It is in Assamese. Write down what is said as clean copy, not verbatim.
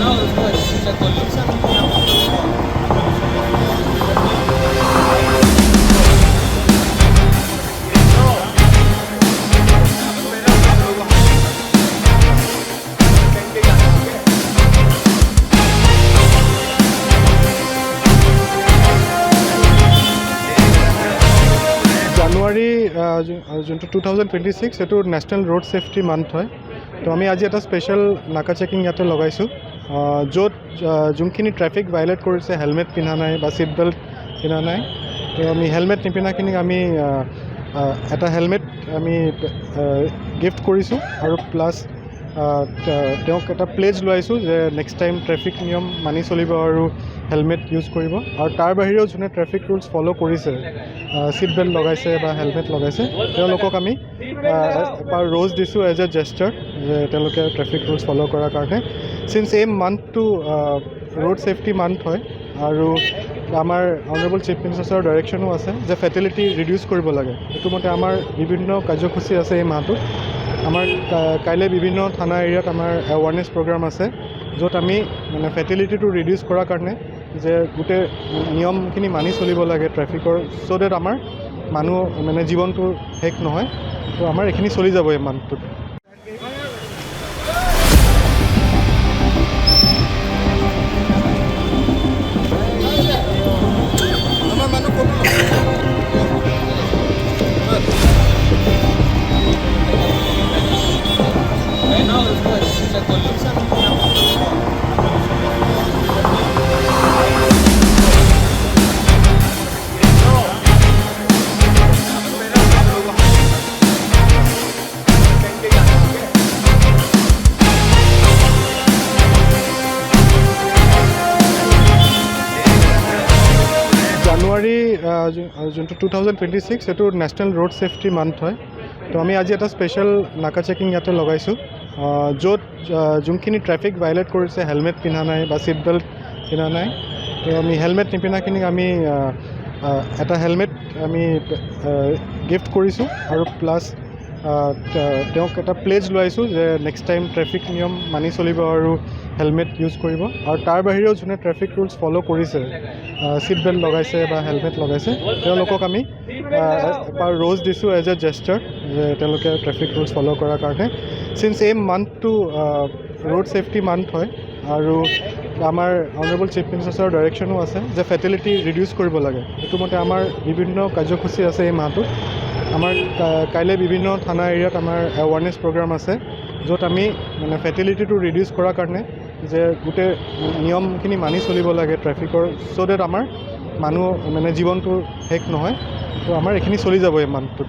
ना उसको अच्छे से कर लो। জানুৱাৰী যোনটো 2026 এইটো নেশ্যনেল ৰোড ছেফটি মান্থ হয়। তো আমি আজি এটা স্পেচিয়েল নাকা চেকিং ইয়াতে লগাইছোঁ, য'ত যোনখিনি ট্ৰেফিক ভাইলেট কৰিছে, হেলমেট পিন্ধা নাই বা ছিট বেল্ট পিন্ধা নাই, তো আমি হেলমেট নিপিন্ধাখিনিক আমি এটা হেলমেট আমি গিফ্ট কৰিছোঁ আৰু প্লাছ তেওঁক এটা প্লেজ লোৱাইছোঁ যে নেক্সট টাইম ট্ৰেফিক নিয়ম মানি চলিব আৰু হেলমেট ইউজ কৰিব। আৰু তাৰ বাহিৰেও যোনে ট্ৰেফিক ৰুলছ ফ'ল' কৰিছে, ছিট বেল্ট লগাইছে বা হেলমেট লগাইছে, তেওঁলোকক আমি এবাৰ ৰ'জ দিছোঁ এজ এ জেষ্টাৰ যে তেওঁলোকে ট্ৰেফিক ৰুলছ ফ'ল' কৰাৰ কাৰণে। চিন্স এই মান্থটো ৰোড ছেফটি মান্থ হয় আৰু আমাৰ অনাৰেবল চিফ মিনিষ্টাৰৰ ডাইৰেকশ্যনো আছে যে ফেটেলিটি ৰিডিউচ কৰিব লাগে। এইটো মতে আমাৰ বিভিন্ন কাৰ্যসূচী আছে এই মাহটোত। আমাৰ কাইলৈ বিভিন্ন থানা এৰিয়াত আমাৰ এৱাৰনেছ প্ৰগ্ৰাম আছে, য'ত আমি মানে ফেটেলিটিটো ৰিডিউচ কৰাৰ কাৰণে যে গোটেই নিয়মখিনি মানি চলিব লাগে ট্ৰেফিকৰ, চ' ডেট আমাৰ মানুহ মানে জীৱনটো শেষ নহয়। তো আমাৰ এইখিনি চলি যাব এই মান্থটোত। ना उसको अच्छे से कर लो। জানুৱাৰী যোনটো 2026 এইটো নেশ্যনেল ৰোড ছেফটি মান্থ হয়। তো আমি আজি এটা স্পেচিয়েল নাকা চেকিং ইয়াতে লগাইছোঁ, য'ত যোনখিনি ট্ৰেফিক ভাইলেট কৰিছে, হেলমেট পিন্ধা নাই বা ছিট বেল্ট পিন্ধা নাই, তো আমি হেলমেট নিপিন্ধাখিনিক আমি এটা হেলমেট আমি গিফ্ট কৰিছোঁ আৰু প্লাছ তেওঁক এটা প্লেজ লোৱাইছোঁ যে নেক্সট টাইম ট্ৰেফিক নিয়ম মানি চলিব আৰু হেলমেট ইউজ কৰিব। আৰু তাৰ বাহিৰেও যোনে ট্ৰেফিক ৰুলছ ফ'ল' কৰিছে, ছিট বেল্ট লগাইছে বা হেলমেট লগাইছে, তেওঁলোকক আমি এবাৰ ৰ'জ দিছোঁ এজ এ জেষ্টাৰ যে তেওঁলোকে ট্ৰেফিক ৰুলছ ফ'ল' কৰাৰ কাৰণে। চিন্স এই মান্থটো ৰোড ছেফটি মান্থ হয় আৰু আমাৰ অনাৰেবল চিফ মিনিষ্টাৰৰ ডাইৰেকশ্যনো আছে যে ফেটেলিটি ৰিডিউচ কৰিব লাগে। এইটো মতে আমাৰ বিভিন্ন কাৰ্যসূচী আছে এই মাহটোত। আমাৰ কাইলৈ বিভিন্ন থানা এৰিয়াত আমাৰ এৱাৰনেছ প্ৰগ্ৰাম আছে, য'ত আমি মানে ফেটেলিটিটো ৰিডিউচ কৰাৰ কাৰণে যে গোটেই নিয়মখিনি মানি চলিব লাগে ট্ৰেফিকৰ, চ' ডেট আমাৰ মানুহ মানে জীৱনটো শেষ নহয়। তো আমাৰ এইখিনি চলি যাব এই মান্থটোত।